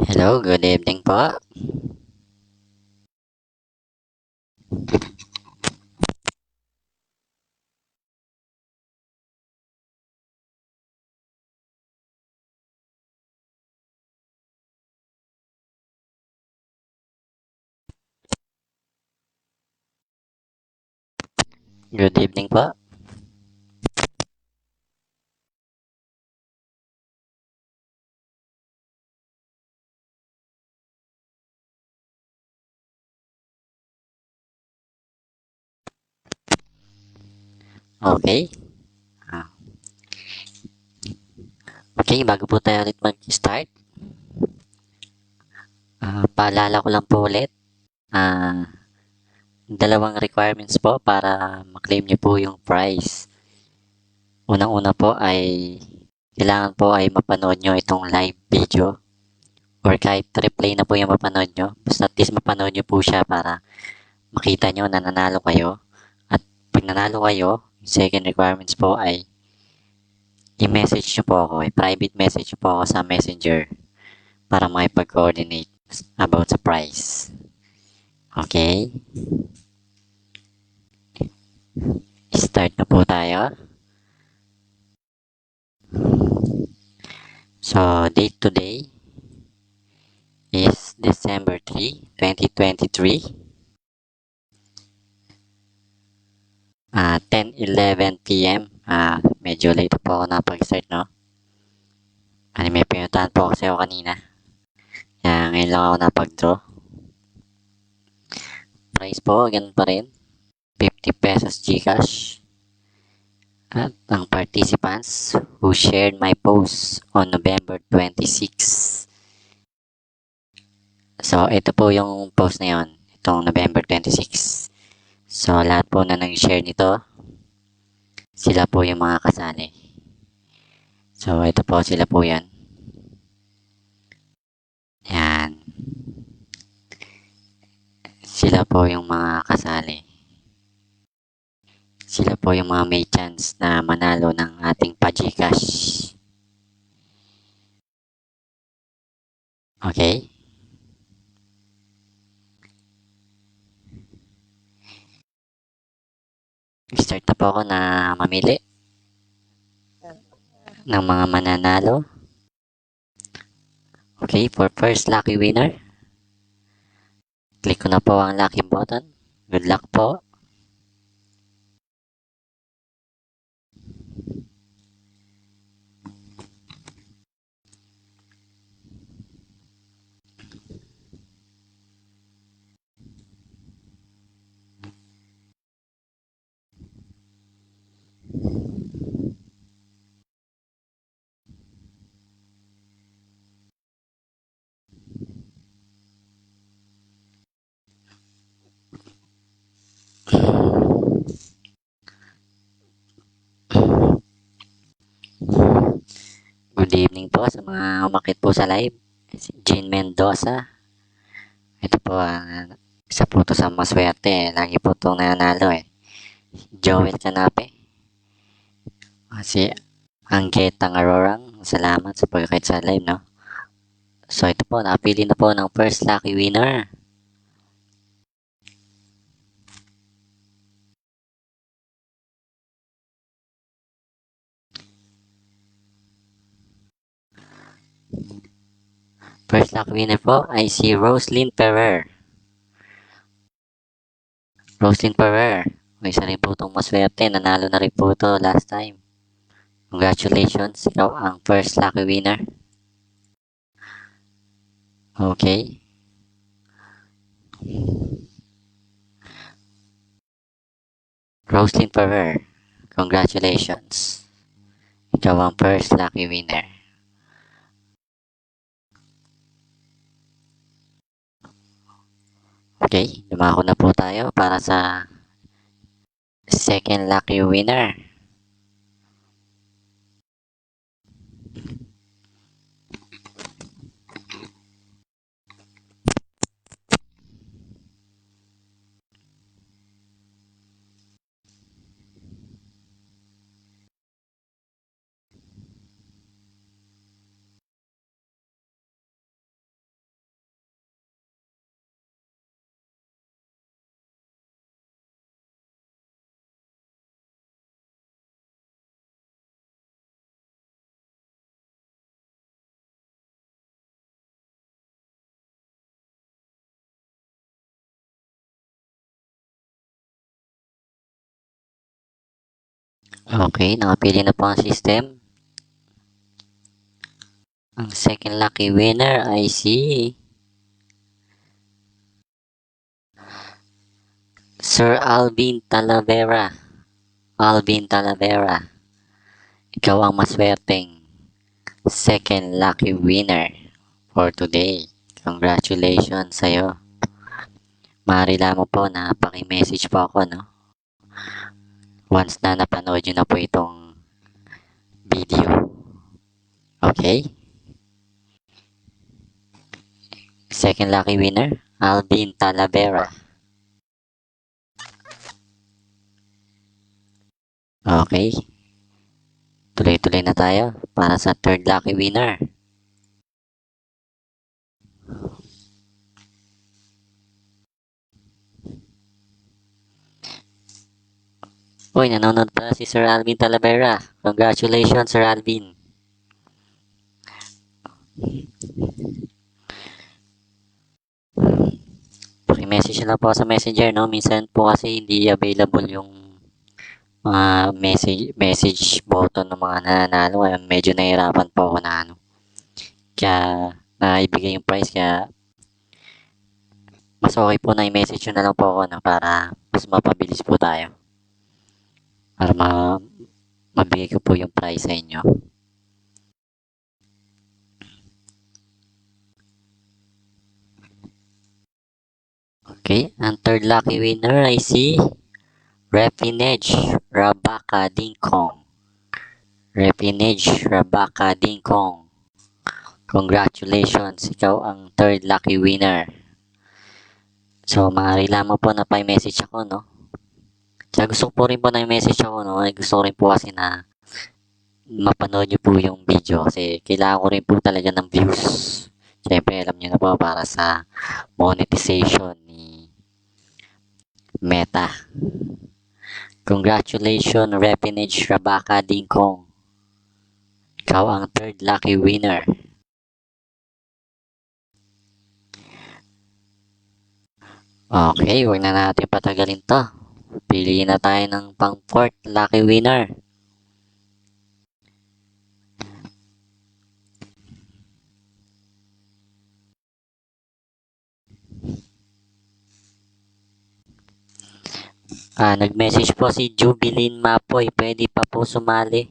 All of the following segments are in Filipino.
Hello, good evening po. Good evening po. Okay. Ah, okay, bago po tayo ulit mag-start, paalala ko lang po ulit, ah, dalawang requirements po para maklaim niyo po yung prize. Unang-una po ay kailangan po ay mapanood nyo itong live video or kahit replay na po yung mapanood nyo. Basta at least mapanood nyo po siya para makita nyo na nanalo kayo. At pag nanalo kayo, second requirements po ay i-message nyo po ako, i-private message nyo po ako sa messenger para makipag-coordinate about sa price. Okay? Start na po tayo. So, date today is December 3, 2023. 10:11 p.m. Medyo late po ako napag-start, no? May pinuntahan po kasi ako kanina. Kaya ngayon lang ako napag-draw. Price po, ganun pa rin. 50 pesos Gcash. At ang participants who shared my post on November 26. So, ito po yung post na yun. Itong November 26. So, lahat po na nag-share nito, sila po yung mga kasali. So, ito po sila po yan. Yan. Sila po yung mga kasali. Sila po yung mga may chance na manalo ng ating pa-Gcash. Okay? Start na po ako na mamili ng mga mananalo. Okay, for first lucky winner, click ko na po ang lucky button. Good luck po. Good evening po sa mga umakit po sa live. Si Jean Mendoza. Ito po ang isa po to sa maswerte. Lagi po itong nanalo eh. Joel Canape. Si Anggetang Arorang. Salamat sa pagkakit sa live, no? So ito po, napili na po ng first lucky winner. First lucky winner po ay si Roslyn Ferrer. Roslyn Ferrer. May isa rin po itong maswerte. Nanalo na rin po ito last time. Congratulations. Ikaw ang first lucky winner. Okay. Roslyn Ferrer. Congratulations. Ikaw ang first lucky winner. Okay. Dumako na po tayo para sa second lucky winner. Okay, nakapili na po ang system. Ang second lucky winner ay si Sir Alvin Talavera. Alvin Talavera, ikaw ang maswerteng second lucky winner for today. Congratulations sa'yo. Maaari lamang po na paki-message po ako, no? Once na napanood nyo na po itong video. Okay? Second lucky winner, Alvin Talavera. Okay. Tuloy-tuloy na tayo para sa third lucky winner. Uy, nanonood pala si Sir Alvin Talavera. Congratulations, Sir Alvin. Paki-message na lang po sa messenger, no? Minsan po kasi hindi available yung message button ng mga nananalo. Kaya medyo nahirapan po ako na kaya naibigay yung prize. Kaya mas okay po na i-message nyo na lang po ako, no? Para mas mapabilis po tayo. Para mabigay ko po yung prize sa inyo. Okay, ang third lucky winner ay si Refinage Rabaka Dingkong. Refinage Rabaka Dingkong. Congratulations, ikaw ang third lucky winner. So, maaari lamang po na pa-message ako, no? Kaya gusto ko po rin po na i-message ako, no? Gusto ko rin po kasi na mapanood nyo po yung video kasi kailangan ko rin po talaga ng views. Siyempre, alam nyo na po para sa monetization ni Meta. Congratulations, Refinage Rabaka Dingkong. Ikaw ang third lucky winner. Okay, huwag na natin patagalin to. Piliin na tayo ng pang fourth lucky winner. Nag-message po si Jubilin Mapoy. Pwede pa po sumali.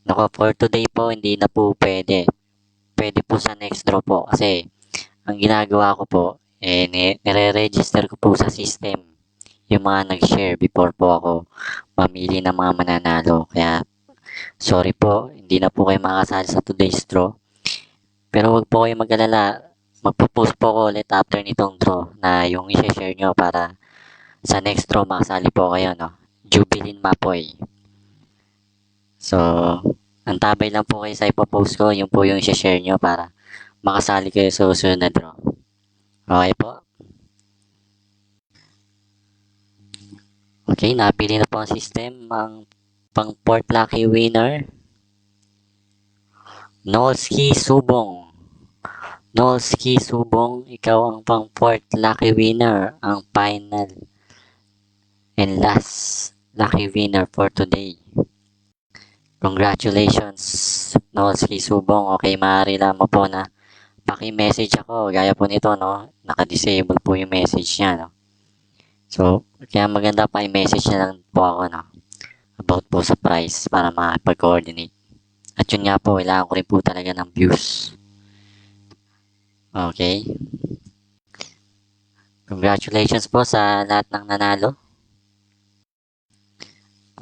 Nako, for today po, hindi na po pwede. Pwede po sa next draw po. Kasi, ang ginagawa ko po, nire-register ko po sa system yung mga nag-share before po ako mamili ng mga mananalo. Kaya, sorry po, hindi na po kayo makasali sa today's draw. Pero wag po kayo mag-alala. Magpo-post po ako ulit after nitong draw na yung i-share nyo para sa next draw makasali po kayo, no? Jubilin Mapoy. So, antabay lang po kayo sa ipopost ko. Yung po yung i-share nyo para makasali kayo sa susunod na draw. Okay po? Okay, napili na po ang system. Ang pang fourth lucky winner, Nolski Subong. Nolski Subong, ikaw ang pang fourth lucky winner. Ang final and last lucky winner for today. Congratulations, Nolski Subong. Okay, maaari lamang po na paki-message ako. Gaya po nito, no? Naka-disable po yung message niya, no? So, kaya maganda pa i-message na lang po ako, no? About po sa price para makapag-coordinate. At yun nga po, kailangan ko rin po talaga ng views. Okay. Congratulations po sa lahat ng nanalo.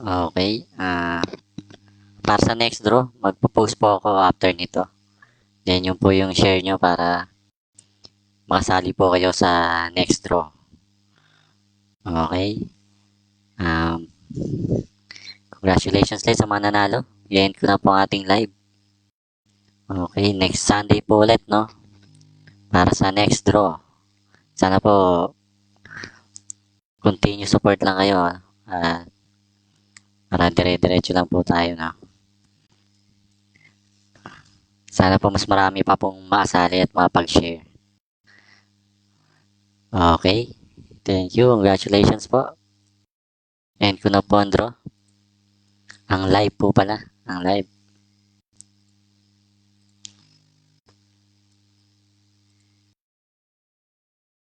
Okay. Para sa next draw, magpo-post po ako after nito. Then yun po yung share nyo para makasali po kayo sa next draw. Okay. Congratulations ulit sa mga nanalo. I-end ko na po ang ating live. Okay, next Sunday po ulit, no? Para sa next draw. Sana po continue support lang kayo. Para dire-diretso lang po tayo, no? Sana po mas marami pa pong makasali at makapag-share. Okay. Thank you. Congratulations po. End ko na po ang draw. Ang live po pala. Ang live.